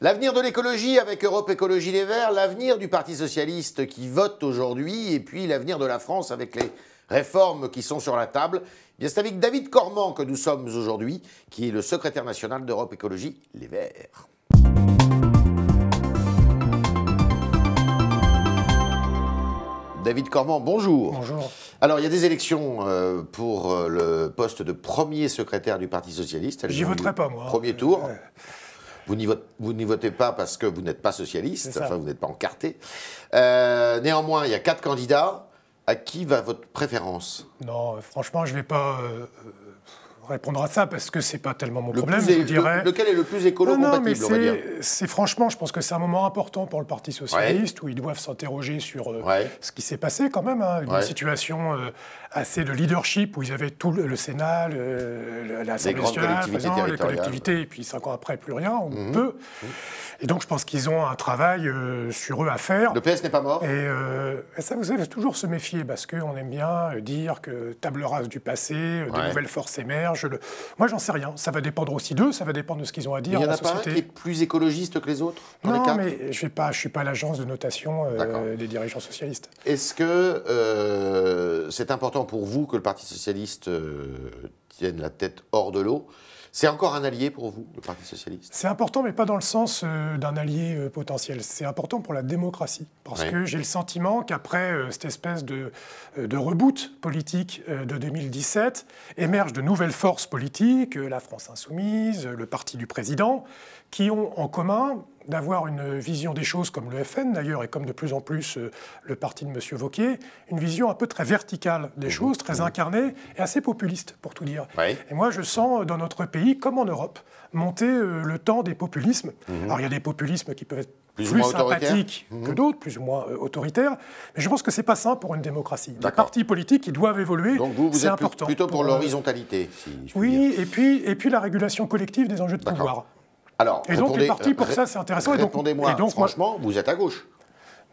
L'avenir de l'écologie avec Europe Écologie Les Verts, l'avenir du Parti Socialiste qui vote aujourd'hui, et puis l'avenir de la France avec les réformes qui sont sur la table. Eh bien, c'est avec David Cormand que nous sommes aujourd'hui, qui est le secrétaire national d'Europe Écologie Les Verts. David Cormand, bonjour. Bonjour. Alors, il y a des élections pour le poste de premier secrétaire du Parti Socialiste. J'y voterai pas, moi. Premier tour. Vous n'y votez pas parce que vous n'êtes pas socialiste, enfin vous n'êtes pas encarté. Néanmoins, il y a 4 candidats. À qui va votre préférence? Non, franchement, je ne vais pas répondre à ça parce que c'est pas tellement mon problème. Lequel est le plus écolo-compatible, on va dire? Franchement, je pense que c'est un moment important pour le Parti Socialiste où ils doivent s'interroger sur ce qui s'est passé quand même. Une situation assez de leadership où ils avaient tout le Sénat, l'Assemblée nationale, les collectivités, et puis 5 ans après, plus rien, ou peu. Et donc, je pense qu'ils ont un travail sur eux à faire. Le PS n'est pas mort. Et ça, vous savez, toujours se méfier, parce qu'on aime bien dire que table rase du passé, de nouvelles forces émergent. Moi, j'en sais rien. Ça va dépendre aussi d'eux, ça va dépendre de ce qu'ils ont à dire. Il n'y en a pas un qui est plus écologiste que les autres Non, mais je ne suis pas l'agence de notation des dirigeants socialistes. Est-ce que c'est important pour vous que le Parti Socialiste tienne la tête hors de l'eau? C'est encore un allié pour vous, le Parti Socialiste? C'est important, mais pas dans le sens d'un allié potentiel. C'est important pour la démocratie. Parce que j'ai le sentiment qu'après cette espèce de reboot politique de 2017, émergent de nouvelles forces politiques, la France Insoumise, le parti du président, qui ont en commun d'avoir une vision des choses, comme le FN d'ailleurs, et comme de plus en plus le parti de M. Wauquiez, une vision un peu très verticale des choses, très incarnée et assez populiste, pour tout dire. Et moi, je sens dans notre pays, comme en Europe, monter le temps des populismes. Alors, il y a des populismes qui peuvent être plus sympathiques que d'autres, plus ou moins autoritaires, mais je pense que ce n'est pas sain pour une démocratie. Des partis politiques qui doivent évoluer, c'est important. Donc vous êtes plutôt pour l'horizontalité, si je puis dire. Et puis la régulation collective des enjeux de pouvoir. Alors, et donc les partis, pour ça, c'est intéressant. Répondez-moi, franchement, vous êtes à gauche.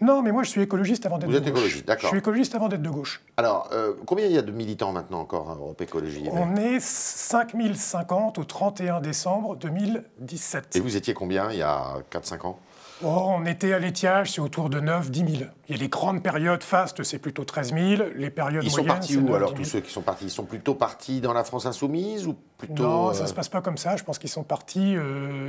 Non, mais moi, je suis écologiste avant d'être de gauche. Vous êtes écologiste, d'accord. Je suis écologiste avant d'être de gauche. Alors, combien il y a de militants maintenant encore à Europe Écologie? On est 5050 au 31 décembre 2017. Et vous étiez combien il y a 4-5 ans? On était à l'étiage, c'est autour de 9-10 000. Il y a les grandes périodes fastes, c'est plutôt 13 000. Les périodes moyennes, ils sont partis où, alors, tous ceux qui sont partis? Ils sont plutôt partis dans la France Insoumise ou plutôt... Non, ça ne se passe pas comme ça. Je pense qu'ils sont partis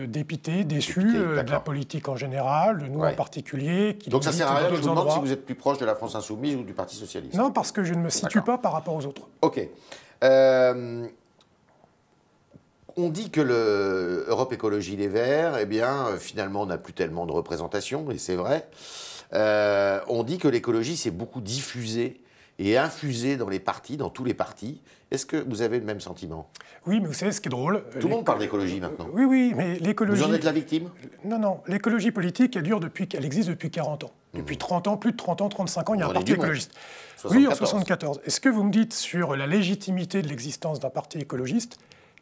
dépités, déçus de la politique en général, de nous en particulier. Donc ça sert à rien, je vous demande si vous êtes plus proche de la France Insoumise ou du Parti Socialiste. Non, parce que je ne me situe pas par rapport aux autres. Ok. On dit que l'Europe Écologie Les Verts, eh bien, finalement, n'a plus tellement de représentation, et c'est vrai. On dit que l'écologie s'est beaucoup diffusée et infusée dans les partis, dans tous les partis. Est-ce que vous avez le même sentiment? Oui, mais vous savez ce qui est drôle... Tout le monde parle d'écologie maintenant. Oui, mais l'écologie... Vous en êtes la victime? Non. L'écologie politique, elle existe depuis 40 ans. Depuis 30 ans, plus de 30 ans, 35 ans, il y a un parti écologiste. 74. Oui, en 74. Est-ce que vous me dites sur la légitimité de l'existence d'un parti écologiste?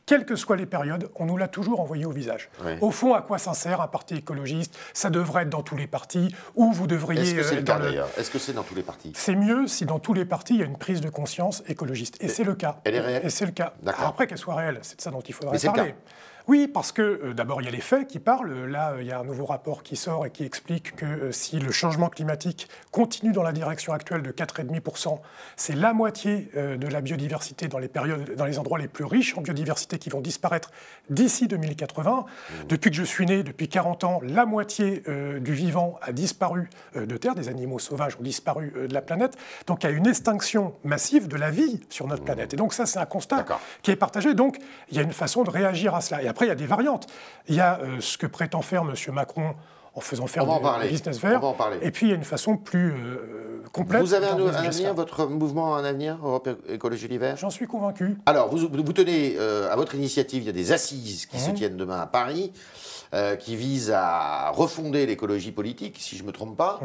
Quelles que soient les périodes, on nous l'a toujours envoyé au visage. Au fond, à quoi ça sert un parti écologiste? Ça devrait être dans tous les partis, ou vous devriez... Est-ce que c'est le cas d'ailleurs? Est-ce que c'est dans tous les partis? C'est mieux si dans tous les partis, il y a une prise de conscience écologiste. Et c'est le cas. Elle est réelle? Et c'est le cas. Après, qu'elle soit réelle, c'est de ça dont il faudrait parler. Le cas. Oui, parce que d'abord, il y a les faits qui parlent. Là, il y a un nouveau rapport qui sort et qui explique que si le changement climatique continue dans la direction actuelle de 4,5%, c'est la moitié de la biodiversité dans les endroits les plus riches en biodiversité qui vont disparaître d'ici 2080. Depuis que je suis né, depuis 40 ans, la moitié du vivant a disparu de Terre, des animaux sauvages ont disparu de la planète. Donc il y a une extinction massive de la vie sur notre planète. Et donc ça, c'est un constat qui est partagé. Donc il y a une façon de réagir à cela. Et après, il y a des variantes. Il y a ce que prétend faire M. Macron en faisant faire du business vert. Et puis, il y a une façon plus complète. Vous avez un avenir, votre mouvement a un avenir, Europe Écologie Les Verts? J'en suis convaincu. Alors, vous tenez, à votre initiative, il y a des assises qui se tiennent demain à Paris, qui visent à refonder l'écologie politique, si je ne me trompe pas.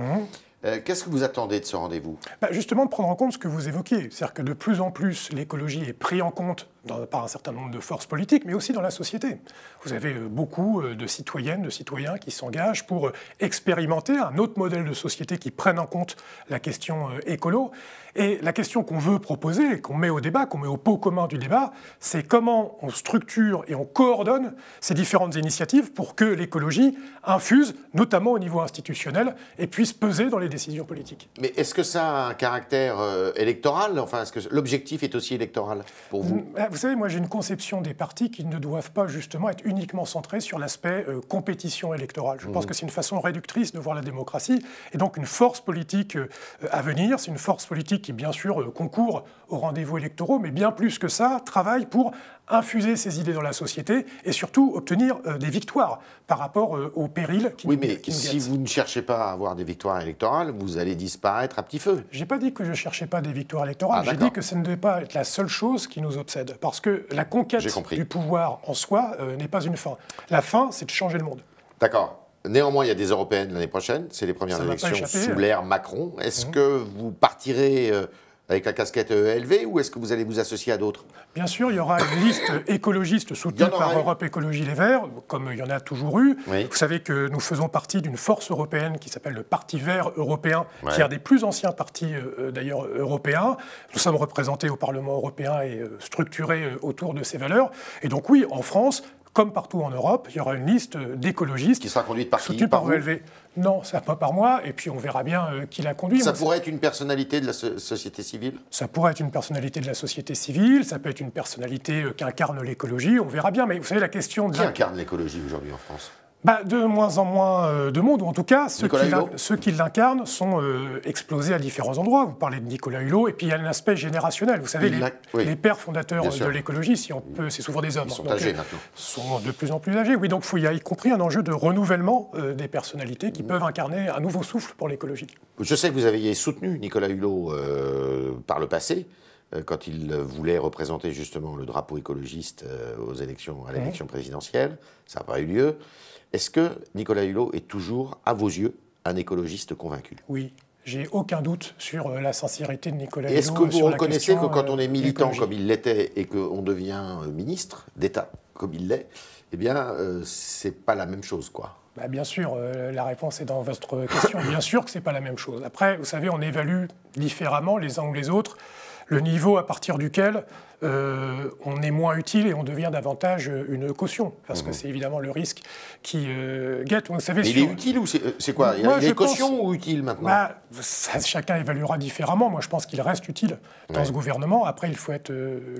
Qu'est-ce que vous attendez de ce rendez-vous? Justement, de prendre en compte ce que vous évoquiez. C'est-à-dire que de plus en plus, l'écologie est prise en compte par un certain nombre de forces politiques, mais aussi dans la société. Vous avez beaucoup de citoyennes, de citoyens qui s'engagent pour expérimenter un autre modèle de société qui prenne en compte la question écolo. Et la question qu'on veut proposer, qu'on met au débat, qu'on met au pot commun du débat, c'est comment on structure et on coordonne ces différentes initiatives pour que l'écologie infuse, notamment au niveau institutionnel, et puisse peser dans les décisions politiques. Mais est-ce que ça a un caractère électoral? Enfin, est-ce que l'objectif est aussi électoral pour vous? Vous savez, moi j'ai une conception des partis qui ne doivent pas justement être uniquement centrés sur l'aspect compétition électorale. Je pense que c'est une façon réductrice de voir la démocratie, et donc une force politique à venir, c'est une force politique qui bien sûr concourt aux rendez-vous électoraux, mais bien plus que ça, travaille pour infuser ses idées dans la société et surtout obtenir des victoires par rapport aux périls qui oui, nous mais guettent. si vous ne cherchez pas à avoir des victoires électorales, vous allez disparaître à petit feu. Je n'ai pas dit que je ne cherchais pas des victoires électorales, j'ai dit que ça ne devait pas être la seule chose qui nous obsède, parce que la conquête du pouvoir en soi n'est pas une fin. La fin, c'est de changer le monde. D'accord. Néanmoins, il y a des européennes l'année prochaine, c'est les premières élections sous l'ère Macron. Est-ce que vous partirez avec la casquette ELV ou est-ce que vous allez vous associer à d'autres? Bien sûr, il y aura une liste écologiste soutenue par Europe Écologie Les Verts, comme il y en a toujours eu. Oui. Vous savez que nous faisons partie d'une force européenne qui s'appelle le Parti vert européen, qui est un des plus anciens partis d'ailleurs européens. Nous sommes représentés au Parlement européen et structurés autour de ces valeurs. Et donc oui, en France, comme partout en Europe, il y aura une liste d'écologistes qui sera conduite par qui? Soutenue par ELV. Non, ça pas par moi, et puis on verra bien qui la conduit. Ça pourrait être une personnalité de la société civile? Ça pourrait être une personnalité de la société civile, ça peut être une personnalité qui incarne l'écologie, on verra bien. Mais vous savez, la question de... Qui incarne l'écologie aujourd'hui en France? De moins en moins de monde, ou en tout cas, ceux qui l'incarnent sont explosés à différents endroits. Vous parlez de Nicolas Hulot, et puis il y a un aspect générationnel. Vous savez, les pères fondateurs de l'écologie, si on peut, c'est souvent des hommes. Ils sont âgés maintenant. Sont de plus en plus âgés. Oui, donc il y a y compris un enjeu de renouvellement des personnalités qui peuvent incarner un nouveau souffle pour l'écologie. Je sais que vous aviez soutenu Nicolas Hulot par le passé, quand il voulait représenter justement le drapeau écologiste à l'élection présidentielle. Ça n'a pas eu lieu. Est-ce que Nicolas Hulot est toujours, à vos yeux, un écologiste convaincu? Oui, j'ai aucun doute sur la sincérité de Nicolas Hulot. Est-ce que vous reconnaissez que quand on est militant comme il l'était et qu'on devient ministre d'État comme il l'est, eh bien, c'est pas la même chose, quoi? Bien sûr, la réponse est dans votre question. Bien sûr que c'est pas la même chose. Après, vous savez, on évalue différemment les uns ou les autres le niveau à partir duquel on est moins utile et on devient davantage une caution. Parce que c'est évidemment le risque qui guette. Vous savez, il est utile ou c'est quoi? Il est caution ou utile maintenant? Chacun évaluera différemment. Moi, je pense qu'il reste utile dans ce gouvernement. Après, il faut être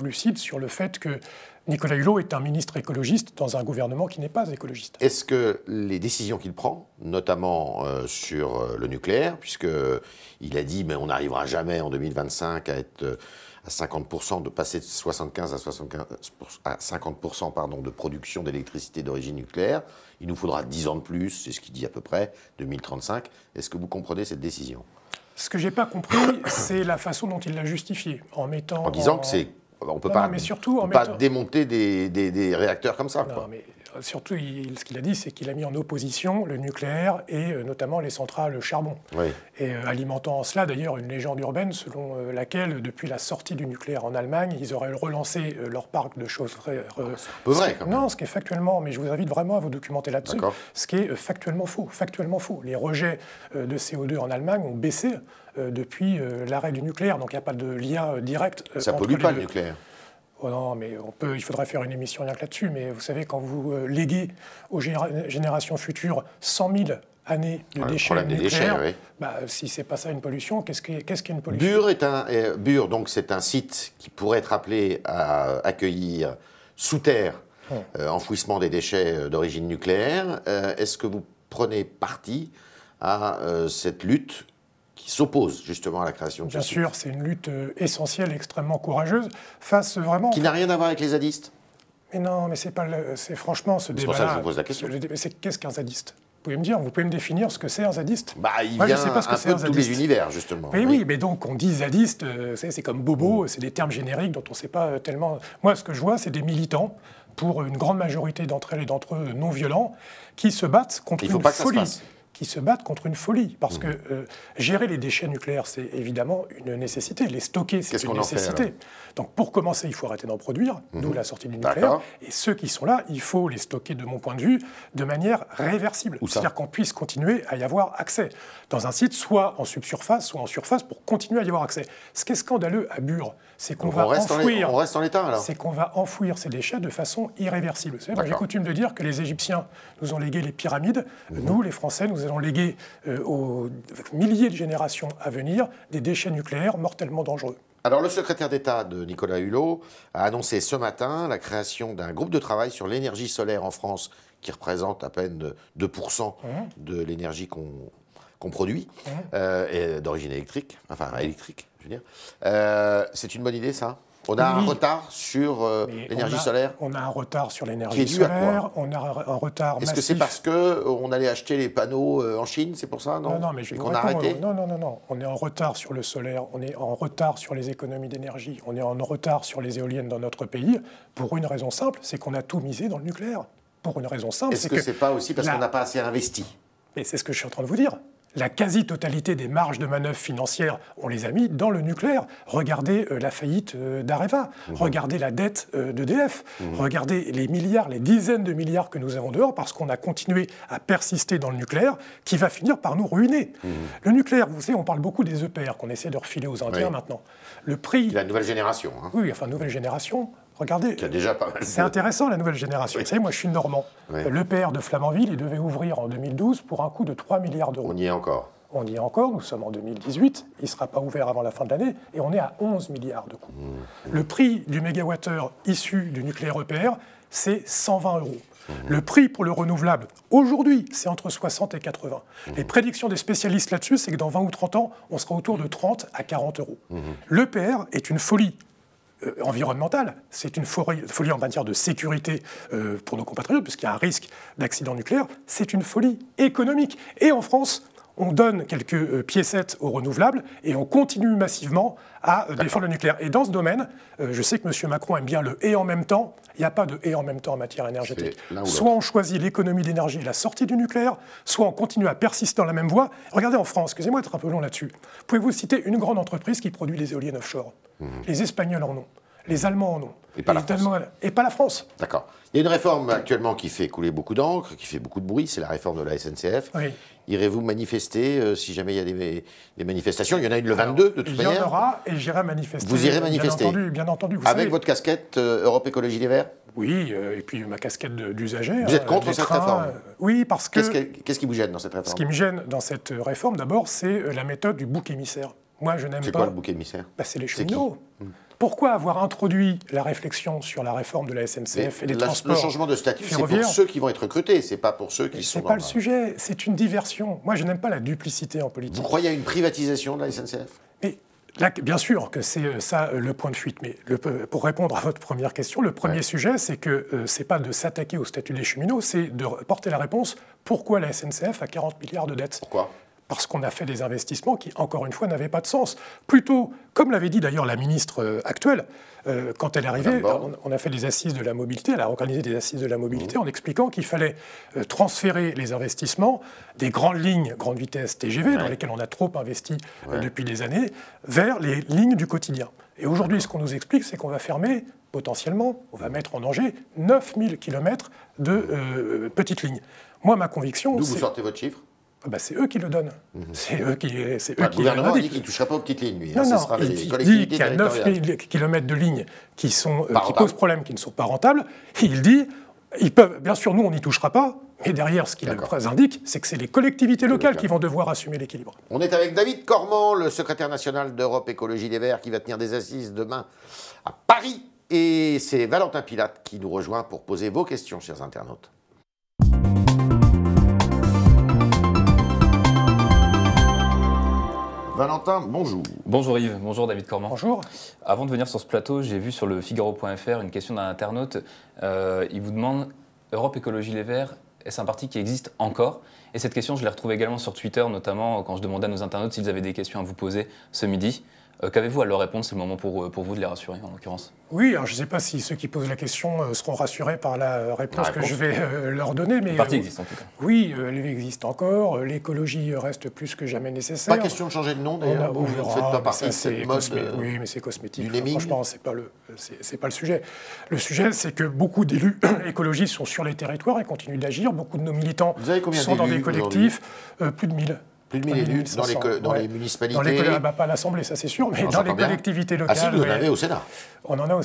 lucide sur le fait que Nicolas Hulot est un ministre écologiste dans un gouvernement qui n'est pas écologiste. Est-ce que les décisions qu'il prend, notamment sur le nucléaire, puisqu'il a dit mais on n'arrivera jamais en 2025 à être à 50%, de passer de 75 à 50% de production d'électricité d'origine nucléaire, il nous faudra 10 ans de plus, c'est ce qu'il dit à peu près, 2035. Est-ce que vous comprenez cette décision? Ce que je n'ai pas compris, c'est la façon dont il l'a justifié, en disant que c'est... On ne peut pas démonter des réacteurs comme ça. Non, mais surtout, ce qu'il a dit, c'est qu'il a mis en opposition le nucléaire et notamment les centrales charbon. Oui. Et alimentant en cela, d'ailleurs, une légende urbaine selon laquelle, depuis la sortie du nucléaire en Allemagne, ils auraient relancé leur parc de choses... c'est un peu vrai, quand même. Non, ce qui est factuellement, mais je vous invite vraiment à vous documenter là-dessus, ce qui est factuellement faux. Les rejets de CO2 en Allemagne ont baissé depuis l'arrêt du nucléaire, donc il n'y a pas de lien direct ça ne pollue pas le nucléaire. Oh non, mais il faudrait faire une émission rien que là-dessus, mais vous savez, quand vous léguez aux générations futures 100 000 années de déchets nucléaires, si c'est pas ça une pollution, qu'est-ce qu'une pollution? Bure, donc c'est un site qui pourrait être appelé à accueillir sous terre enfouissement des déchets d'origine nucléaire. Est-ce que vous prenez parti à cette lutte qui s'oppose justement à la création de ce site? Bien sûr, c'est une lutte essentielle, extrêmement courageuse, face vraiment... Qui n'a rien à voir avec les zadistes? Mais non, mais c'est pas... C'est franchement ce débat-là... C'est pour ça que je vous pose la question. Qu'est-ce qu'un zadiste? Vous pouvez me définir ce que c'est un zadiste? Il vient un peu de tous les univers, justement. Mais oui, mais donc on dit zadiste, c'est comme bobo, c'est des termes génériques dont on ne sait pas tellement... Moi, ce que je vois, c'est des militants, pour une grande majorité d'entre elles et d'entre eux non violents, qui se battent contre une folie. qui se battent contre une folie. Parce que gérer les déchets nucléaires, c'est évidemment une nécessité. Les stocker, c'est une nécessité. Donc pour commencer, il faut arrêter d'en produire, d'où la sortie du nucléaire. Et ceux qui sont là, il faut les stocker, de mon point de vue, de manière réversible. C'est-à-dire qu'on puisse continuer à y avoir accès. Dans un site, soit en subsurface, soit en surface, pour continuer à y avoir accès. Ce qui est scandaleux à Bure, c'est qu'on va enfouir... On reste en l'état, alors. C'est qu'on va enfouir ces déchets de façon irréversible. J'ai coutume de dire que les Égyptiens nous ont légué les pyramides. Nous, les Français, nous allons léguer aux milliers de générations à venir des déchets nucléaires mortellement dangereux. Alors, le secrétaire d'État de Nicolas Hulot a annoncé ce matin la création d'un groupe de travail sur l'énergie solaire en France, qui représente à peine 2% de l'énergie qu'on produit, d'origine électrique, je veux dire. C'est une bonne idée, ça ? On a un retard sur l'énergie solaire. On a un retard sur l'énergie solaire. On a un retard massif. Est-ce que c'est parce qu'on allait acheter les panneaux en Chine, c'est pour ça, non? Non, mais je vais vous répondre. Non. On est en retard sur le solaire. On est en retard sur les économies d'énergie. On est en retard sur les éoliennes dans notre pays pour une raison simple, c'est qu'on a tout misé dans le nucléaire. Pour une raison simple, c'est que c'est pas aussi parce qu'on n'a pas assez investi? Et c'est ce que je suis en train de vous dire. La quasi-totalité des marges de manœuvre financières, on les a mis dans le nucléaire. Regardez la faillite d'Areva, regardez la dette d'EDF, regardez les milliards, les dizaines de milliards que nous avons dehors parce qu'on a continué à persister dans le nucléaire qui va finir par nous ruiner. Le nucléaire, vous savez, on parle beaucoup des EPR qu'on essaie de refiler aux Indiens maintenant. Le prix... La nouvelle génération. Oui, enfin, nouvelle génération... Regardez, c'est intéressant la nouvelle génération. Vous savez, moi je suis normand. L'EPR de Flamanville, il devait ouvrir en 2012 pour un coût de 3 milliards d'euros. On y est encore. On y est encore, nous sommes en 2018, il ne sera pas ouvert avant la fin de l'année, et on est à 11 milliards de coûts. Le prix du mégawattheure issu du nucléaire EPR, c'est 120 euros. Le prix pour le renouvelable, aujourd'hui, c'est entre 60 et 80. Les prédictions des spécialistes là-dessus, c'est que dans 20 ou 30 ans, on sera autour de 30 à 40 euros. L'EPR est une folie environnementale, c'est une folie en matière de sécurité pour nos compatriotes, puisqu'il y a un risque d'accident nucléaire, c'est une folie économique. Et en France, on donne quelques piécettes aux renouvelables et on continue massivement à défendre le nucléaire. Et dans ce domaine, je sais que M. Macron aime bien le « et en même temps ». Il n'y a pas de « et en même temps » en matière énergétique. Soit on choisit l'économie d'énergie et la sortie du nucléaire, soit on continue à persister dans la même voie. Regardez en France, excusez-moi d'être un peu long là-dessus. Pouvez-vous citer une grande entreprise qui produit les éoliennes offshore? Les Espagnols en ont. Les Allemands en ont. Et pas la France. Et pas la France. D'accord. Il y a une réforme actuellement qui fait couler beaucoup d'encre, qui fait beaucoup de bruit, c'est la réforme de la SNCF. Oui. Irez-vous manifester si jamais il y a des manifestations? Il y en a une le 22, de toute manière. Il y en aura, et j'irai manifester. Vous irez manifester? Bien entendu. Vous Avec savez, votre casquette Europe Écologie Les Verts? Oui, et puis ma casquette d'usager. Vous êtes contre cette réforme? Oui, parce que... Qu'est-ce qui vous gêne dans cette réforme? Ce qui me gêne dans cette réforme, d'abord, c'est la méthode du bouc émissaire. Moi, je n'aime pas... C'est quoi le bouc émissaire? C'est les cheminots. Pourquoi avoir introduit la réflexion sur la réforme de la SNCF et des transports? Le changement de statut, c'est pour ceux qui vont être recrutés, c'est pas pour ceux qui sont... C'est pas le sujet, c'est une diversion. Moi, je n'aime pas la duplicité en politique. Vous croyez à une privatisation de la SNCF? Mais là, bien sûr que c'est ça le point de fuite. Mais pour répondre à votre première question, le premier sujet, c'est que c'est pas de s'attaquer au statut des cheminots, c'est de porter la réponse pourquoi la SNCF a 40 milliards de dettes. Pourquoi? Parce qu'on a fait des investissements qui, encore une fois, n'avaient pas de sens. Plutôt, comme l'avait dit d'ailleurs la ministre actuelle, quand elle est arrivée, on a fait des assises de la mobilité, elle a organisé des assises de la mobilité en expliquant qu'il fallait transférer les investissements des grandes lignes, grande vitesse TGV, dans lesquelles on a trop investi depuis des années, vers les lignes du quotidien. Et aujourd'hui, ce qu'on nous explique, c'est qu'on va fermer, potentiellement, on va mettre en danger 9000 km de petites lignes. Moi, ma conviction... D'où vous sortez votre chiffre? C'est eux qui le donnent. C'est eux qui le gouvernement dit qu'il ne touchera pas aux petites lignes, lui. Non, ce sera il dit qu'il y a 9000 km de lignes qui posent problème, qui ne sont pas rentables. Il dit, bien sûr, nous, on n'y touchera pas, mais derrière, ce qu'il indique, c'est que c'est les collectivités locales qui vont devoir assumer l'équilibre. On est avec David Cormand, le secrétaire national d'Europe Écologie Les Verts, qui va tenir des assises demain à Paris. Et c'est Valentin Pilate qui nous rejoint pour poser vos questions, chers internautes. Valentin, bonjour. Bonjour Yves, bonjour David Cormand. Bonjour. Avant de venir sur ce plateau, j'ai vu sur le Figaro.fr une question d'un internaute. Il vous demande, Europe Écologie Les Verts, est-ce un parti qui existe encore? Et cette question, je l'ai retrouvée également sur Twitter, notamment quand je demandais à nos internautes s'ils avaient des questions à vous poser ce midi. Qu'avez-vous à leur répondre? C'est le moment pour vous de les rassurer, en l'occurrence. Oui, alors je ne sais pas si ceux qui posent la question seront rassurés par la réponse que je vais leur donner. Mais, le parti existe en tout cas. Oui, elle existe encore. L'écologie reste plus que jamais nécessaire. Pas question de changer de nom d'ailleurs. Vous ne faites pas partie de cette mode. Oui, mais c'est cosmétique. Du naming. Franchement, c'est pas le sujet. Le sujet, c'est que beaucoup d'élus écologistes sont sur les territoires et continuent d'agir. Beaucoup de nos militants sont dans des collectifs. Plus de 1000. Plus de 1000 élus dans les municipalités. Pas à l'Assemblée, ça c'est sûr, mais dans les collectivités locales. Ah si, vous en avez au Sénat. On en a au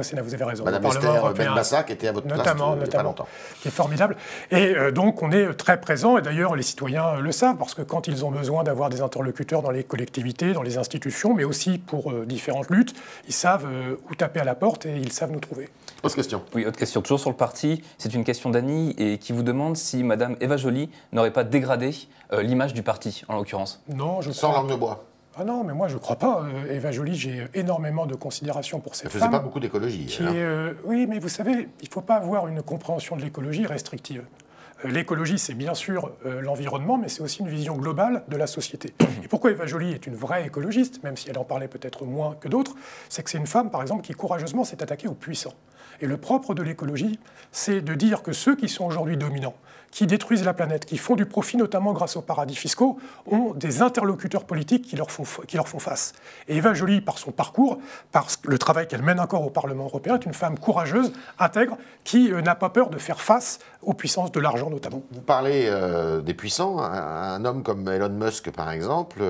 Sénat, vous avez raison. Madame Esther Benbassa, qui était à votre place il n'y a pas longtemps. Qui est formidable. Et donc on est très présent, et d'ailleurs les citoyens le savent, parce que quand ils ont besoin d'avoir des interlocuteurs dans les collectivités, dans les institutions, mais aussi pour différentes luttes, ils savent où taper à la porte et ils savent nous trouver. Autre question. Oui, autre question. Toujours sur le parti, c'est une question d'Annie et qui vous demande si Madame Eva Joly n'aurait pas dégradé l'image du parti, en l'occurrence. Non, je crois. Sans langue de bois. Ah non, mais moi je ne crois pas. Eva Joly, j'ai énormément de considération pour ces femmes. Elle ne faisait pas beaucoup d'écologie. Oui, mais vous savez, il ne faut pas avoir une compréhension de l'écologie restrictive. L'écologie, c'est bien sûr l'environnement, mais c'est aussi une vision globale de la société. Et pourquoi Eva Joly est une vraie écologiste, même si elle en parlait peut-être moins que d'autres, c'est que c'est une femme, par exemple, qui courageusement s'est attaquée aux puissants. Et le propre de l'écologie, c'est de dire que ceux qui sont aujourd'hui dominants, qui détruisent la planète, qui font du profit notamment grâce aux paradis fiscaux, ont des interlocuteurs politiques qui leur font face. Et Eva Joly, par son parcours, par le travail qu'elle mène encore au Parlement européen, est une femme courageuse, intègre, qui n'a pas peur de faire face aux puissances de l'argent notamment. Vous parlez des puissants, un homme comme Elon Musk par exemple,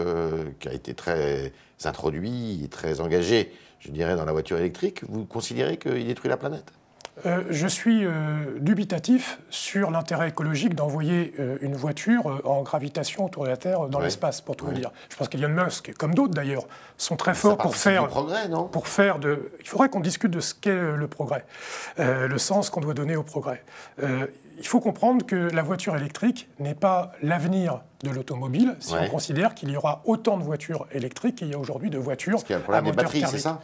qui a été très introduit et très engagé, je dirais, dans la voiture électrique, vous considérez qu'il détruit la planète ? Je suis dubitatif sur l'intérêt écologique d'envoyer une voiture en gravitation autour de la Terre dans l'espace, pour tout vous dire. Je pense qu'Elon Musk, comme d'autres d'ailleurs, sont très forts pour faire... du progrès, non ? Il faudrait qu'on discute de ce qu'est le progrès, le sens qu'on doit donner au progrès. Il faut comprendre que la voiture électrique n'est pas l'avenir de l'automobile si on considère qu'il y aura autant de voitures électriques qu'il y a aujourd'hui de voitures à moteur thermique. Parce qu'il y a un problème des batteries, c'est ça ?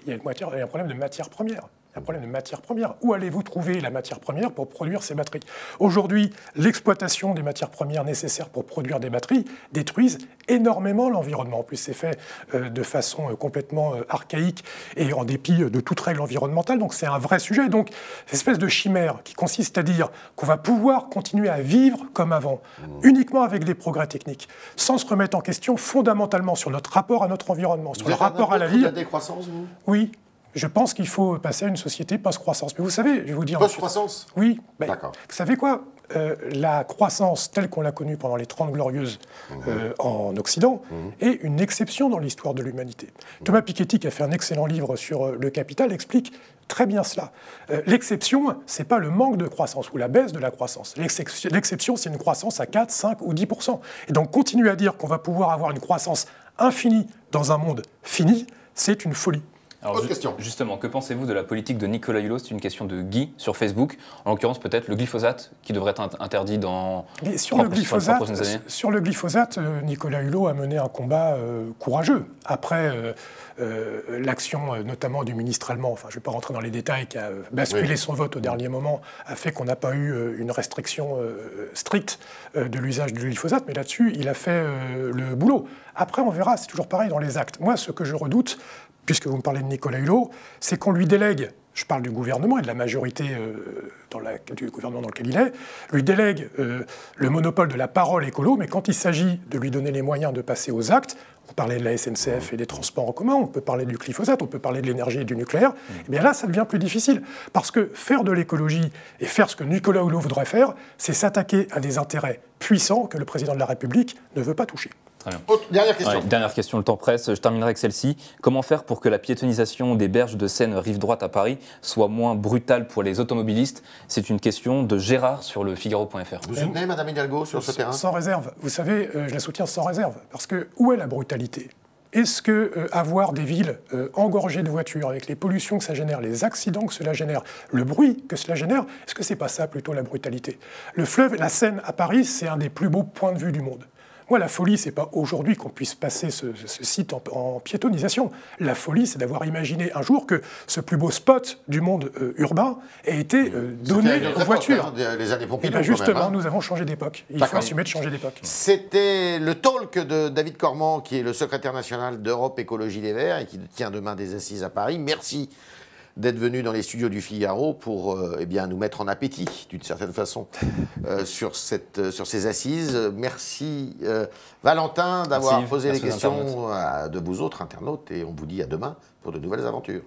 Il y a un problème de matière première. Un problème de matière première. Où allez-vous trouver la matière première pour produire ces batteries ? Aujourd'hui, l'exploitation des matières premières nécessaires pour produire des batteries détruisent énormément l'environnement. En plus, c'est fait de façon complètement archaïque et en dépit de toute règle environnementale. Donc c'est un vrai sujet. Donc, cette espèce de chimère qui consiste à dire qu'on va pouvoir continuer à vivre comme avant, uniquement avec des progrès techniques, sans se remettre en question fondamentalement sur notre rapport à notre environnement, sur le rapport à la vie. Vous êtes de la décroissance, vous ? Oui. Je pense qu'il faut passer à une société post-croissance. Mais vous savez, je vais vous dire... Post-croissance ? Oui. D'accord. Vous savez quoi ? La croissance telle qu'on l'a connue pendant les 30 Glorieuses en Occident est une exception dans l'histoire de l'humanité. Thomas Piketty, qui a fait un excellent livre sur le capital, explique très bien cela. L'exception, ce n'est pas le manque de croissance ou la baisse de la croissance. L'exception, c'est une croissance à 4, 5 ou 10%. Et donc, continuer à dire qu'on va pouvoir avoir une croissance infinie dans un monde fini, c'est une folie. Alors, justement, que pensez-vous de la politique de Nicolas Hulot ? C'est une question de Guy sur Facebook. En l'occurrence, peut-être le glyphosate qui devrait être interdit dans les 3 prochaines années. Sur le glyphosate, Nicolas Hulot a mené un combat courageux. Après l'action notamment du ministre allemand, enfin je ne vais pas rentrer dans les détails, qui a basculé son vote au dernier moment, a fait qu'on n'a pas eu une restriction stricte de l'usage du glyphosate, mais là-dessus, il a fait le boulot. Après, on verra, c'est toujours pareil dans les actes. Moi, ce que je redoute, puisque vous me parlez de Nicolas Hulot, c'est qu'on lui délègue, je parle du gouvernement et de la majorité du gouvernement dans lequel il est, lui délègue le monopole de la parole écolo, mais quand il s'agit de lui donner les moyens de passer aux actes, on parlait de la SNCF et des transports en commun, on peut parler du glyphosate, on peut parler de l'énergie et du nucléaire, et bien là, ça devient plus difficile. Parce que faire de l'écologie et faire ce que Nicolas Hulot voudrait faire, c'est s'attaquer à des intérêts puissants que le président de la République ne veut pas toucher. Très bien. Dernière question. Dernière question, le temps presse. Je terminerai avec celle-ci. Comment faire pour que la piétonisation des berges de Seine rive droite à Paris soit moins brutale pour les automobilistes ? C'est une question de Gérard sur le Figaro.fr. Vous soutenez Mme Hidalgo sur ce terrain ? Sans réserve. Vous savez, je la soutiens sans réserve. Parce que où est la brutalité ? Est-ce que avoir des villes engorgées de voitures, avec les pollutions que ça génère, les accidents que cela génère, le bruit que cela génère, est-ce que c'est pas ça plutôt la brutalité ? Le fleuve, la Seine à Paris, c'est un des plus beaux points de vue du monde. Moi, la folie, c'est pas aujourd'hui qu'on puisse passer ce site en piétonisation. La folie, c'est d'avoir imaginé un jour que ce plus beau spot du monde urbain ait été donné aux voitures. Les années Pompidou, Et bien justement, quand même, nous avons changé d'époque. Il faut assumer de changer d'époque. C'était le talk de David Cormand, qui est le secrétaire national d'Europe Écologie Les Verts et qui tient demain des assises à Paris. Merci d'être venu dans les studios du Figaro pour eh bien, nous mettre en appétit, d'une certaine façon, sur ces assises. Merci, Valentin, d'avoir posé les questions de vous autres internautes, et on vous dit à demain pour de nouvelles aventures.